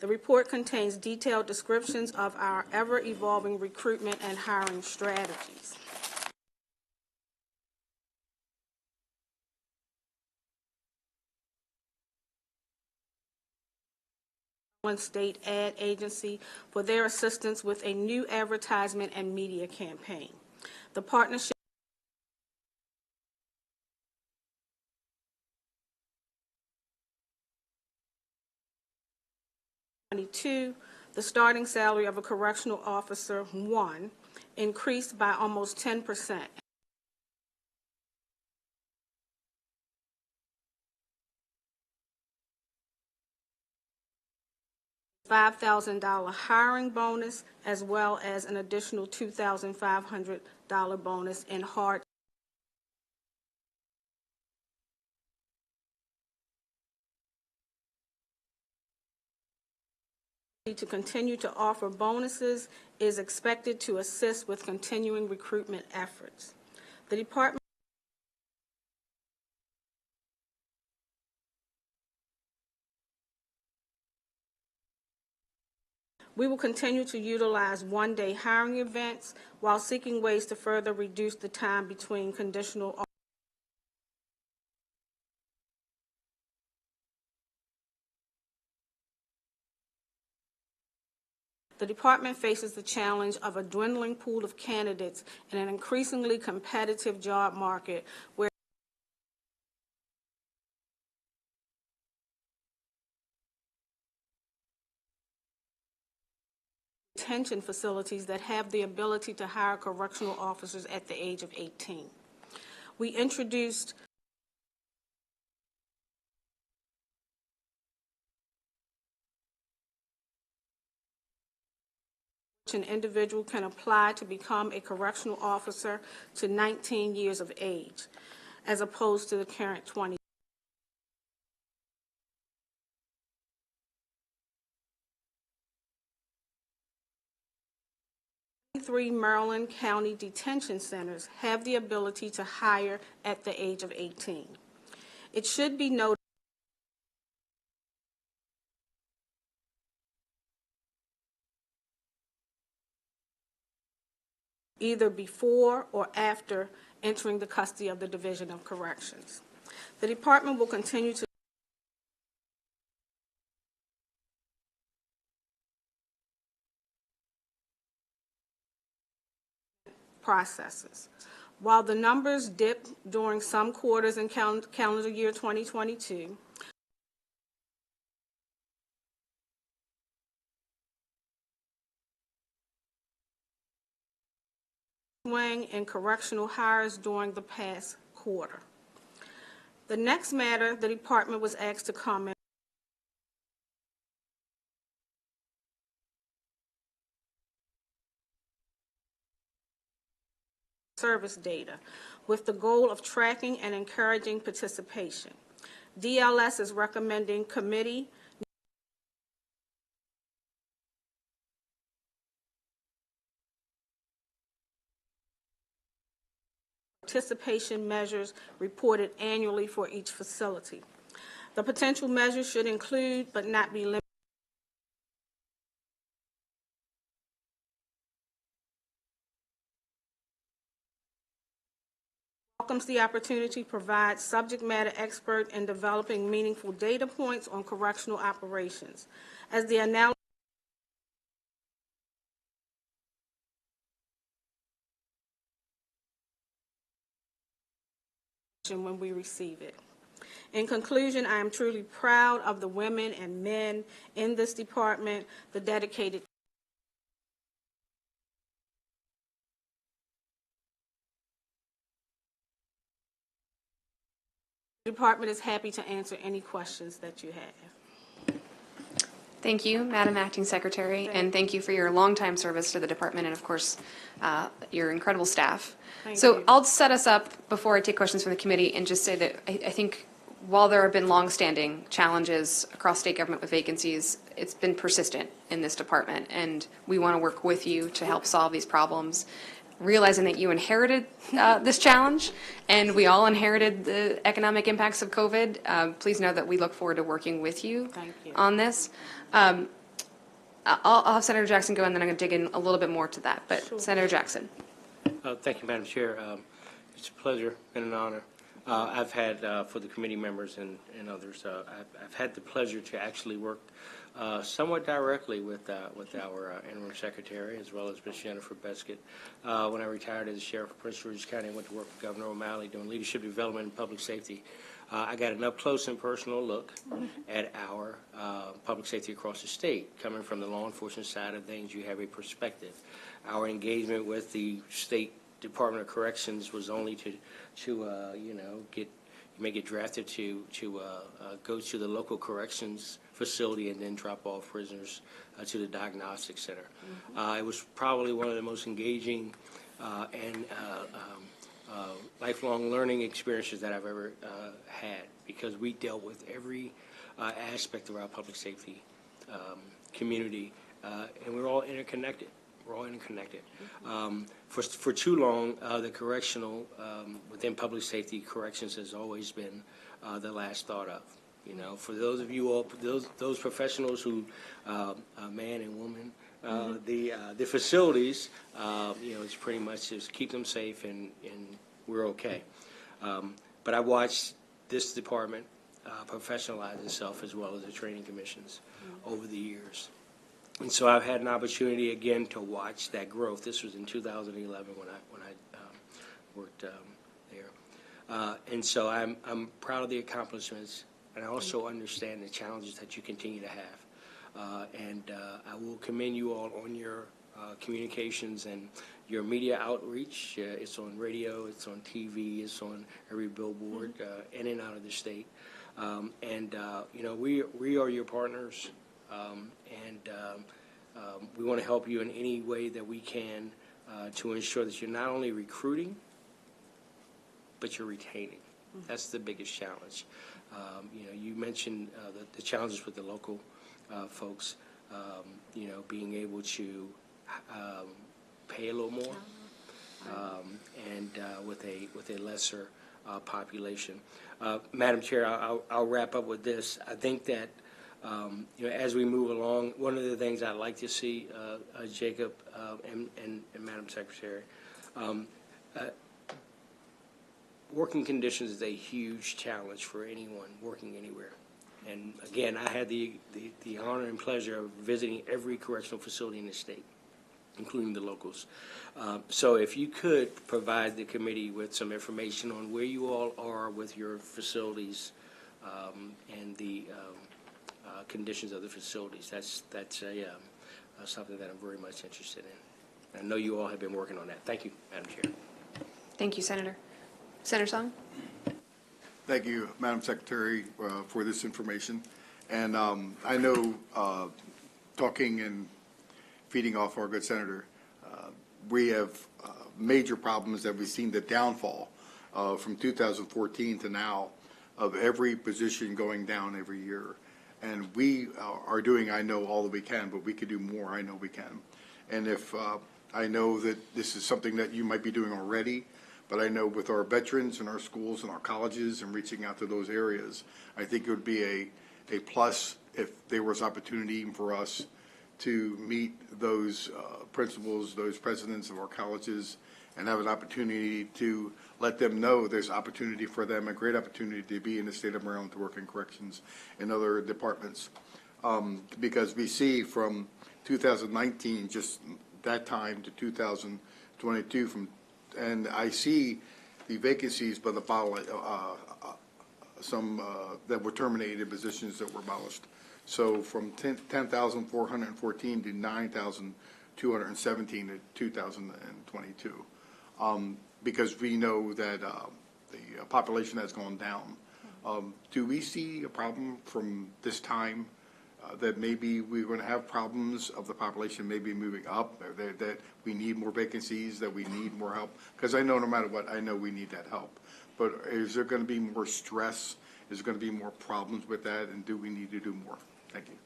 report contains detailed descriptions of our ever-evolving recruitment and hiring strategies. One state ad agency for their assistance with a new advertisement and media campaign. The partnership the starting salary of a correctional officer, 1, increased by almost 10%. $5,000 hiring bonus, as well as an additional $2,500 bonus in hard to continue to offer bonuses is expected to assist with continuing recruitment efforts. The department We will continue to utilize one-day hiring events while seeking ways to further reduce the time between conditional The department faces the challenge of a dwindling pool of candidates in an increasingly competitive job market where detention facilities that have the ability to hire correctional officers at the age of 18. We introduced an individual can apply to become a correctional officer to 19 years of age, as opposed to the current 20. 3 Maryland County detention centers have the ability to hire at the age of 18. It should be noted either before or after entering the custody of the Division of Corrections. The department will continue to processes. While the numbers dip during some quarters in calendar year 2022, swing in correctional hires during the past quarter. The next matter the department was asked to comment service data with the goal of tracking and encouraging participation. DLS is recommending committee participation measures reported annually for each facility. The potential measures should include, but not be limited, welcomes the opportunity to provide subject matter expert in developing meaningful data points on correctional operations. As the analysis when we receive it. In conclusion, I am truly proud of the women and men in this department, the dedicated the department is happy to answer any questions that you have. Thank you, Madam Acting Secretary, and thank you for your longtime service to the department and, of course, your incredible staff. Thank So you. I'll set us up before I take questions from the committee and just say that I think while there have been longstanding challenges across state government with vacancies, it's been persistent in this department, and we want to work with you to help solve these problems. Realizing that you inherited this challenge, and we all inherited the economic impacts of COVID, please know that we look forward to working with you, Thank you. on this. I'll have Senator Jackson go, and then I'm going to dig in a little bit more to that. But Sure. Senator Jackson. Thank you, Madam Chair. It's a pleasure and an honor. I've had, for the committee members and others, I've had the pleasure to actually work somewhat directly with our interim secretary, as well as Ms. Jennifer Beskett. When I retired as sheriff of Prince George's County, I went to work with Governor O'Malley doing leadership development and public safety. I got an up-close and personal look at our public safety across the state. Coming from the law enforcement side of things, you have a perspective. Our engagement with the State Department of Corrections was only to get drafted to go to the local corrections facility and then drop off prisoners to the diagnostic center. It was probably one of the most engaging and lifelong learning experiences that I've ever had, because we dealt with every aspect of our public safety community, and we're all interconnected. We're all interconnected. For too long, the correctional, within public safety, corrections has always been the last thought of. You know, for those of you all, those professionals who, man and woman, the facilities, it's pretty much just keep them safe and we're okay. But I watched this department professionalize itself, as well as the training commissions over the years. And so I've had an opportunity again to watch that growth. This was in 2011 when I worked there, and so I'm proud of the accomplishments, and I also understand the challenges that you continue to have. And I will commend you all on your communications and your media outreach. It's on radio, it's on TV, it's on every billboard in and out of the state. We are your partners. We want to help you in any way that we can to ensure that you're not only recruiting, but you're retaining. That's the biggest challenge. You mentioned the challenges with the local folks, being able to pay a little more, and with a lesser population. Madam Chair, I'll wrap up with this. I think that as we move along, one of the things I'd like to see, Jacob and Madam Secretary, working conditions is a huge challenge for anyone working anywhere. And again, I had the honor and pleasure of visiting every correctional facility in the state, including the locals. So if you could provide the committee with some information on where you all are with your facilities and the conditions of the facilities, that's something that I'm very much interested in. I know you all have been working on that. Thank you, Madam Chair. Thank you, Senator. Senator Song? Thank you, Madam Secretary, for this information. And I know, talking and feeding off our good senator, we have major problems that we've seen the downfall from 2014 to now of every position going down every year. And we are doing, I know, all that we can, but we could do more. I know we can. And if I know that this is something that you might be doing already, but I know with our veterans and our schools and our colleges and reaching out to those areas, I think it would be a plus if there was opportunity even for us to meet those principals, those presidents of our colleges, and have an opportunity to let them know there's opportunity for them, a great opportunity to be in the state of Maryland to work in corrections and other departments. Because we see from 2019, just that time, to 2022, and I see the vacancies, but some that were terminated, positions that were abolished. So from 10,414 to 9,217 in 2022, because we know that the population has gone down. Do we see a problem from this time that maybe we're going to have problems of the population maybe moving up, or that we need more vacancies, that we need more help? Because I know no matter what, I know we need that help. But is there going to be more stress? Is there going to be more problems with that? And do we need to do more? Thank you.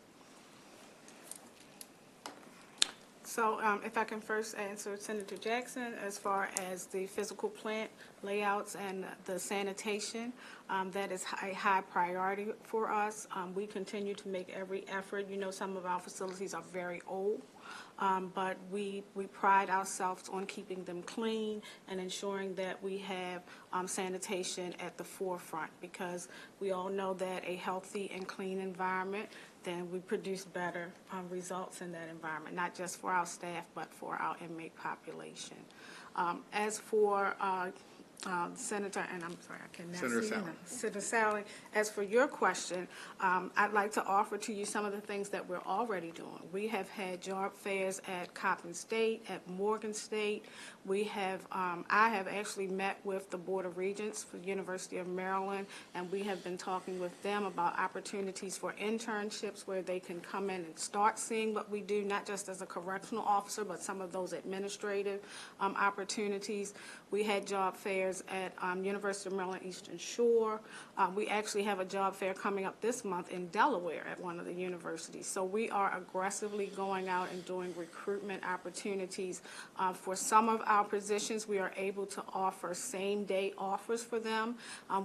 So if I can first answer Senator Jackson, as far as the physical plant layouts and the sanitation, that is a high priority for us. We continue to make every effort. You know, some of our facilities are very old, but we pride ourselves on keeping them clean and ensuring that we have sanitation at the forefront, because we all know that a healthy and clean environment, then we produce better results in that environment, not just for our staff, but for our inmate population. As for Senator, and I'm sorry, I cannot Senator see Sally. Senator Sally, as for your question, I'd like to offer to you some of the things that we're already doing. We have had job fairs at Coppin State, at Morgan State. We have, I have actually met with the Board of Regents for the University of Maryland, and we have been talking with them about opportunities for internships where they can come in and start seeing what we do, not just as a correctional officer, but some of those administrative opportunities. We had job fairs at University of Maryland Eastern Shore. We actually have a job fair coming up this month in Delaware at one of the universities. So we are aggressively going out and doing recruitment opportunities. For some of our positions, we are able to offer same-day offers for them.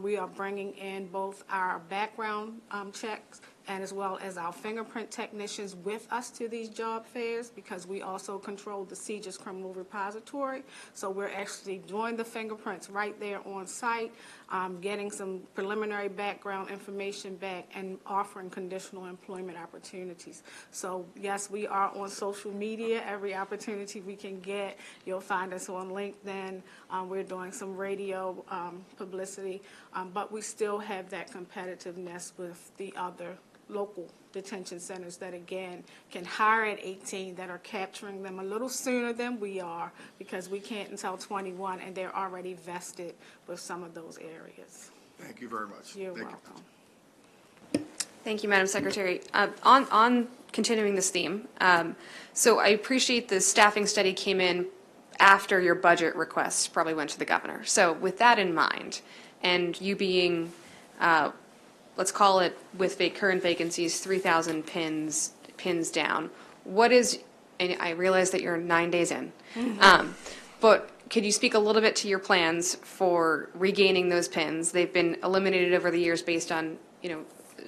We are bringing in both our background checks and as well as our fingerprint technicians with us to these job fairs, because we also control the CJIS criminal repository. So we're actually doing the fingerprints right there on site, getting some preliminary background information back, and offering conditional employment opportunities. So yes, we are on social media. Every opportunity we can get, you'll find us on LinkedIn. We're doing some radio publicity, but we still have that competitiveness with the other local detention centers that, again, can hire at 18, that are capturing them a little sooner than we are, because we can't until 21, and they're already vested with some of those areas. Thank you very much. You're Thank welcome. Thank you, Madam Secretary. On continuing this theme, so I appreciate the staffing study came in after your budget request probably went to the governor. So with that in mind, and you being, let's call it with current vacancies, 3,000 pins down, what is and I realize that you're 9 days in. But could you speak a little bit to your plans for regaining those pins? They've been eliminated over the years based on,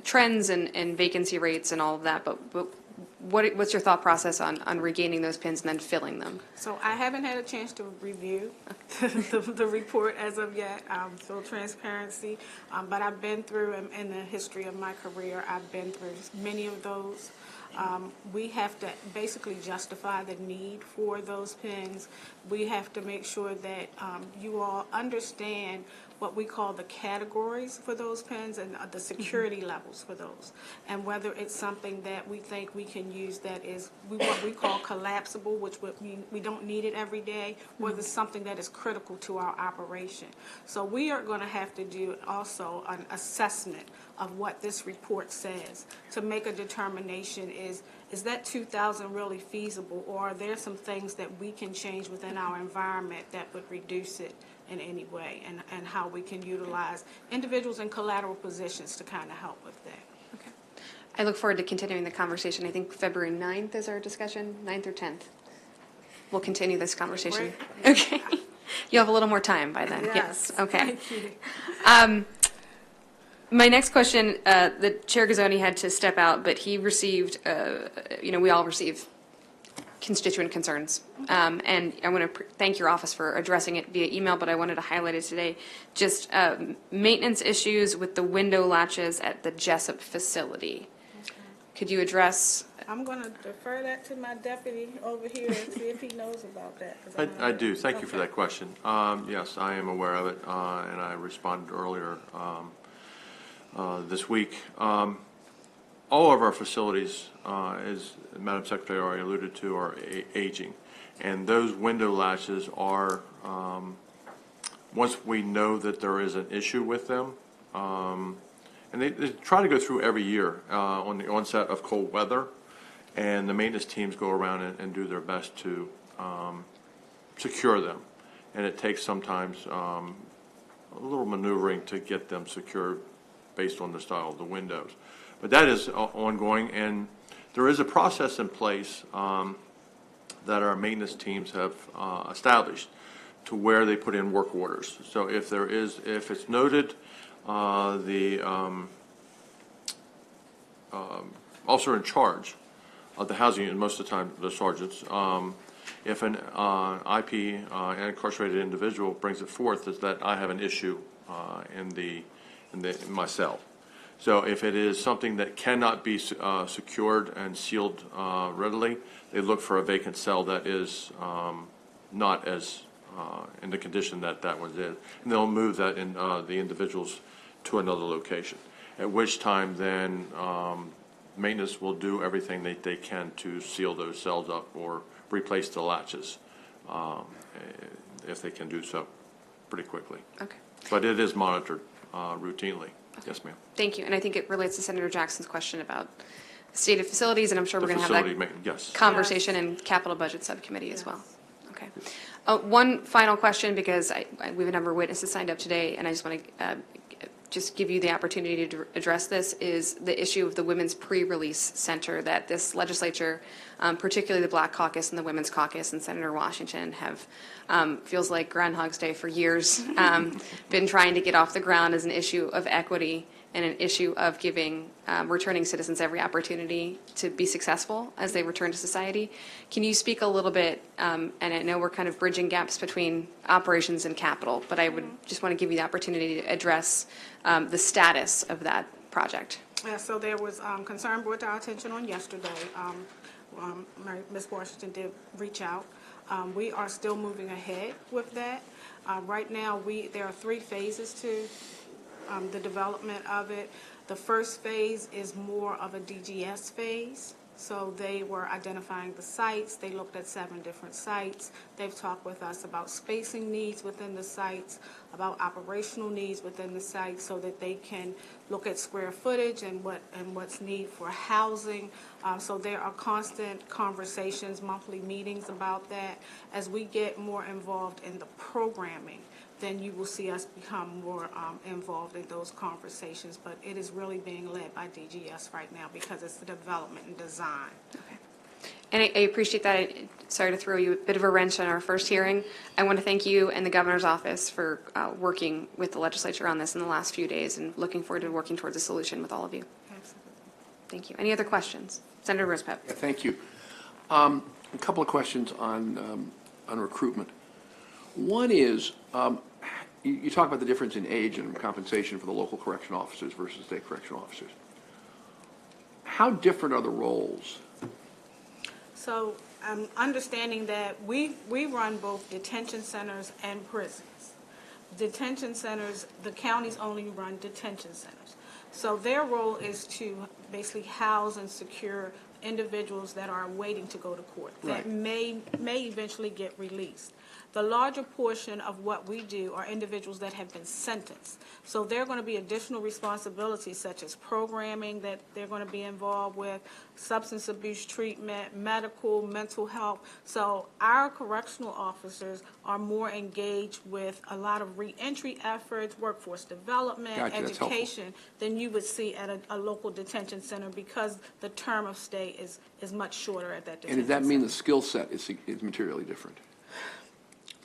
trends and vacancy rates and all of that, but what's your thought process on regaining those pins and then filling them? So I haven't had a chance to review the report as of yet, full transparency, but I've been through, in the history of my career, I've been through many of those. We have to basically justify the need for those pins. We have to make sure that you all understand what we call the categories for those pins and the security levels for those, and whether it's something that we think we can use that is what we call collapsible, which would mean we don't need it every day, or there's something that is critical to our operation. So we are going to have to do also an assessment of what this report says to make a determination is that 2,000 really feasible, or are there some things that we can change within our environment that would reduce it in any way, and how we can utilize individuals in collateral positions to kind of help with that. Okay. I look forward to continuing the conversation. I think February 9th is our discussion, 9th or 10th. We'll continue this conversation. Okay. You'll have a little more time by then. Yes. Okay. Thank you. My next question, the Chair Gazzoni had to step out, but he received, we all receive constituent concerns. And I want to thank your office for addressing it via email, but I wanted to highlight it today. Just maintenance issues with the window latches at the Jessup facility. Could you address? I'm going to defer that to my deputy over here and see if he knows about that. 'Cause I do. Thank you for that question. Yes, I am aware of it, and I responded earlier this week. All of our facilities, as Madam Secretary already alluded to, are aging. And those window latches are, once we know that there is an issue with them, and they try to go through every year on the onset of cold weather, and the maintenance teams go around and do their best to secure them. And it takes sometimes a little maneuvering to get them secured based on the style of the windows. But that is ongoing, and there is a process in place that our maintenance teams have established to where they put in work orders. So if it's noted, the officer in charge of the housing unit, most of the time the sergeants, if an IP, an incarcerated individual, brings it forth, is that I have an issue in my cell. So if it is something that cannot be secured and sealed readily, they look for a vacant cell that is not as in the condition that was in, and they'll move that in the individuals to another location. At which time, then maintenance will do everything they can to seal those cells up or replace the latches if they can do so pretty quickly. Okay. But it is monitored routinely. Okay. Yes, ma'am. Thank you. And I think it relates to Senator Jackson's question about the state of facilities, and I'm sure we're going to have that Yes. conversation in Capital Budget Subcommittee as well. Okay. One final question, because we have a number of witnesses signed up today, and I just want to just give you the opportunity to address this, is the issue of the Women's Pre-Release Center that this legislature, particularly the Black Caucus and the Women's Caucus and Senator Washington have, feels like Groundhog's Day for years, been trying to get off the ground as an issue of equity and an issue of giving returning citizens every opportunity to be successful as they return to society. Can you speak a little bit, and I know we're kind of bridging gaps between operations and capital, but I would just want to give you the opportunity to address the status of that project. Yeah, so there was concern brought to our attention on yesterday. Ms. Washington did reach out. We are still moving ahead with that. Right now, there are 3 phases to the development of it. The first phase is more of a DGS phase. So they were identifying the sites. They looked at 7 different sites. They've talked with us about spacing needs within the sites, about operational needs within the sites, so that they can look at square footage and what's need for housing. So there are constant conversations, monthly meetings about that. As we get more involved in the programming, then you will see us become more involved in those conversations. But it is really being led by DGS right now because it's the development and design. Okay. And I appreciate that. Sorry to throw you a bit of a wrench on our first hearing. I want to thank you and the governor's office for working with the legislature on this in the last few days, and looking forward to working towards a solution with all of you. Absolutely. Thank you. Any other questions? Senator Rosepep. Yeah, thank you. A couple of questions on recruitment. One is, you talk about the difference in age and compensation for the local correctional officers versus state correctional officers. How different are the roles? So understanding that we run both detention centers and prisons. Detention centers, the counties only run detention centers. So their role is to basically house and secure individuals that are waiting to go to court, that may eventually get released. The larger portion of what we do are individuals that have been sentenced. So there are going to be additional responsibilities such as programming that they're going to be involved with, substance abuse treatment, medical, mental health. So our correctional officers are more engaged with a lot of reentry efforts, workforce development, Gotcha, that's helpful. education than you would see at a local detention center, because the term of stay is much shorter at that detention And does that mean center. the skill set is materially different?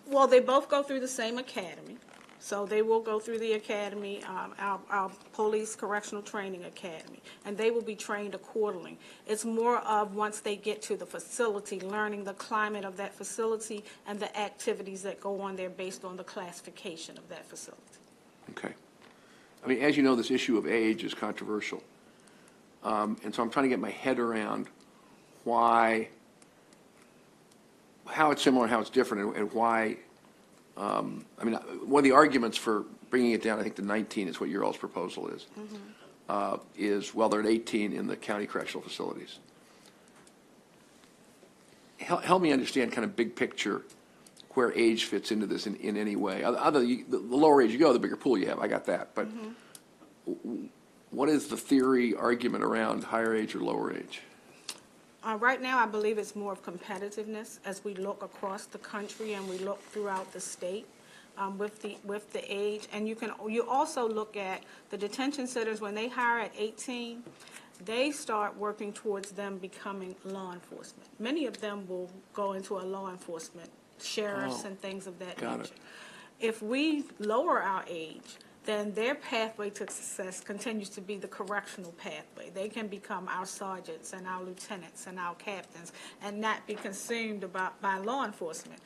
Well, they both go through the same academy. So they will go through the academy, our police correctional training academy, and they will be trained accordingly. It's more of, once they get to the facility, learning the climate of that facility and the activities that go on there based on the classification of that facility. Okay. I mean, as you know, this issue of age is controversial. And so I'm trying to get my head around how it's similar and how it's different, and why, I mean, one of the arguments for bringing it down, I think, to 19 is what your all's proposal is, is, well, they're at 18 in the county correctional facilities. Help me understand kind of big picture where age fits into this in any way. The lower age you go, the bigger pool you have. I got that. But what is the theory argument around higher age or lower age? Right now, I believe it's more of competitiveness as we look across the country and we look throughout the state with the age. And you also look at the detention centers. When they hire at 18, they start working towards them becoming law enforcement. Many of them will go into a law enforcement, sheriffs and things of that Got nature. it. If we lower our age, then their pathway to success continues to be the correctional pathway. They can become our sergeants and our lieutenants and our captains and not be consumed by law enforcement.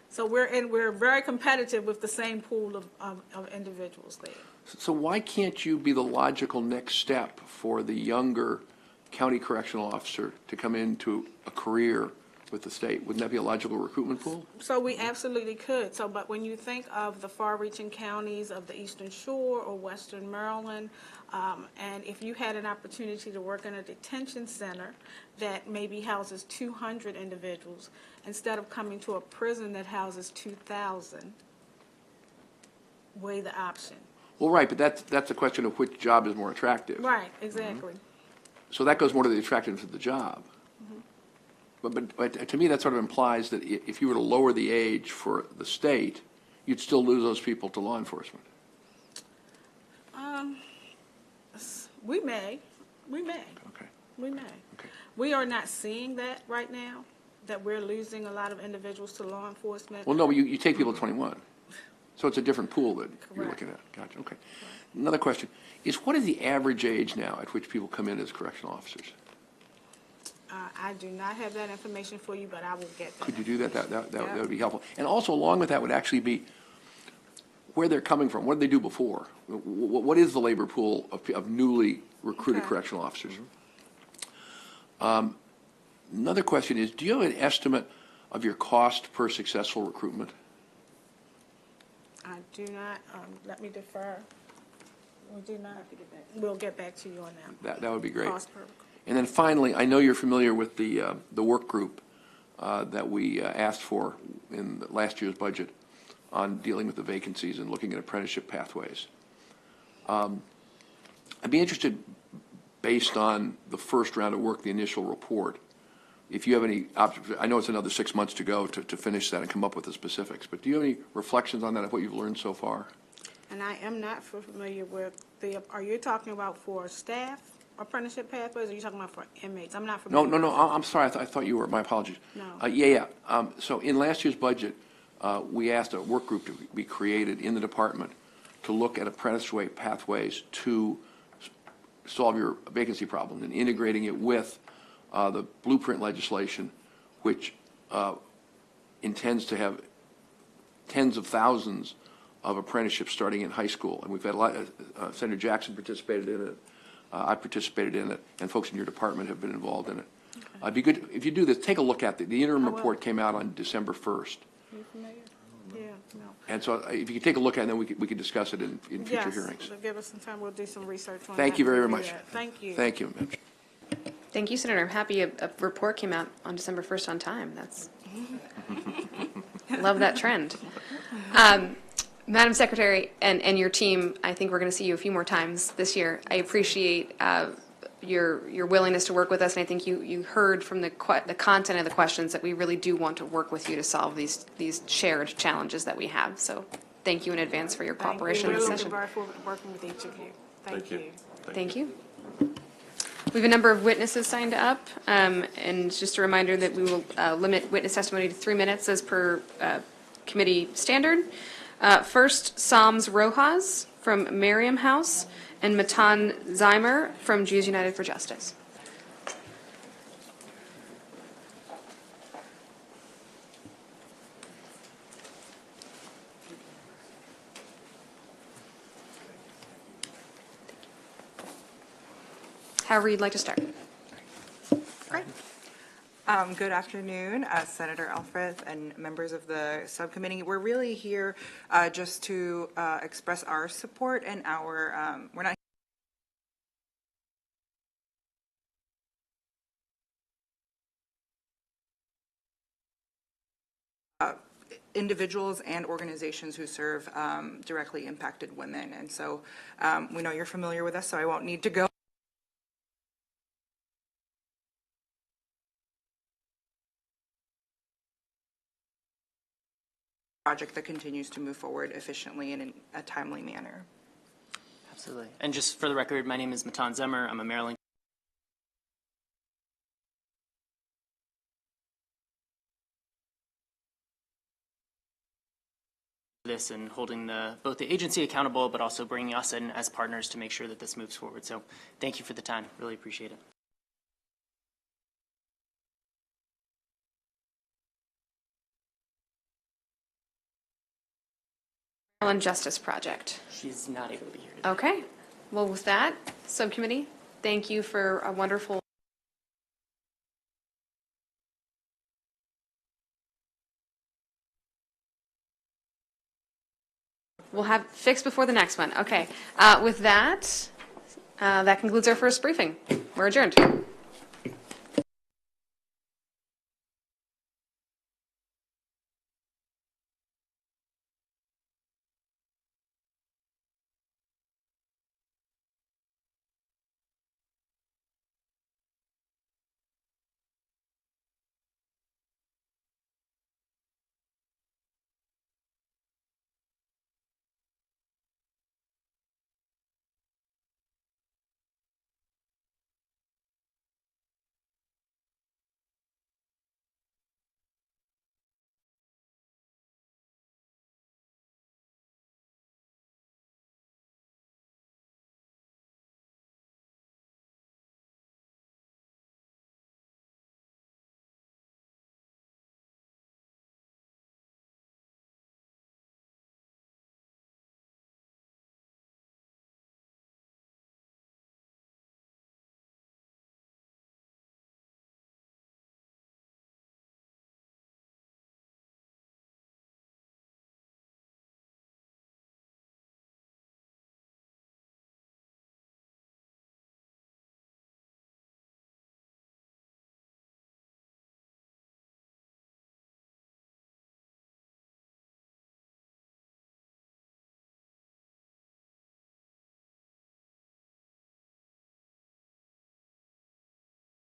So we're very competitive with the same pool of individuals there. So why can't you be the logical next step for the younger county correctional officer to come into a career with the state? Wouldn't that be a logical recruitment pool? So we absolutely could. But when you think of the far-reaching counties of the Eastern Shore or Western Maryland, and if you had an opportunity to work in a detention center that maybe houses 200 individuals, instead of coming to a prison that houses 2,000, weigh the option. Well, right, but that's a question of which job is more attractive. Right, exactly. So that goes more to the attractiveness of the job. But to me, that sort of implies that if you were to lower the age for the state, you'd still lose those people to law enforcement. We may. Okay. We may. Okay. We are not seeing that right now, that we're losing a lot of individuals to law enforcement. Well, no, but you take people at 21. So it's a different pool that you're Correct. looking at. Gotcha, okay. Another question is, what is the average age now at which people come in as correctional officers? I do not have that information for you, but I will get that. Could you do that? That Yeah. would be helpful. And also, along with that would actually be where they're coming from. What did they do before? What is the labor pool of newly recruited Okay. correctional officers? Another question is, do you have an estimate of your cost per successful recruitment? I do not. Let me defer. We do not. We'll get back to you on that. That would be great. Cost per. And then finally, I know you're familiar with the work group that we asked for in last year's budget on dealing with the vacancies and looking at apprenticeship pathways. I'd be interested, based on the first round of work, the initial report, if you have any, I know it's another 6 months to go to finish that and come up with the specifics, but do you have any reflections on that, of what you've learned so far? And I am not familiar with are you talking about for staff? apprenticeship pathways, or are you talking about for inmates? I'm not No, familiar. no, no, I'm sorry, I thought you were, my apologies. No. Yeah. So in last year's budget, we asked a work group to be created in the department to look at apprenticeship pathways to solve your vacancy problem and integrating it with the blueprint legislation, which intends to have tens of thousands of apprenticeships starting in high school. And we've had a lot, Senator Jackson participated in it, I participated in it, and folks in your department have been involved in it. It'd be good, if you do this, take a look at it. The interim I will. report came out on December 1st. Are you familiar? Yeah, no. And so if you could take a look at it, then we could discuss it in future hearings. Yes, so give us some time, we'll do some research on that. Thank you very to do much. that. Thank you. Thank you, Madam Chair. Thank you, Senator. I'm happy a report came out on December 1st on time. That's, love that trend. Madam Secretary and your team, I think we're going to see you a few more times this year. I appreciate your willingness to work with us, and I think you heard from the content of the questions that we really do want to work with you to solve these shared challenges that we have. So thank you in advance for your Thank you. cooperation in We're this looking session. very forward to working with each of you. Thank you. Thank you. We have a number of witnesses signed up, and just a reminder that we will limit witness testimony to 3 minutes as per committee standard. First, Psalms Rojas from Merriam House and Matan Zeimer from Jews United for Justice. However you'd like to start. Great. Good afternoon, Senator Alfrith and members of the subcommittee. We're really here just to express our support and our, we're not individuals and organizations who serve directly impacted women. And so we know you're familiar with us, so I won't need to go. Project that continues to move forward efficiently and in a timely manner. Absolutely. And just for the record, my name is Matan Zemmer. I'm a Maryland. This and holding both the agency accountable, but also bringing us in as partners to make sure that this moves forward. So thank you for the time. Really appreciate it. Maryland Justice Project. She's not able to be here today. Okay. Well, with that, subcommittee, thank you for a wonderful. We'll have fixed before the next one. Okay. With that, that concludes our first briefing. We're adjourned.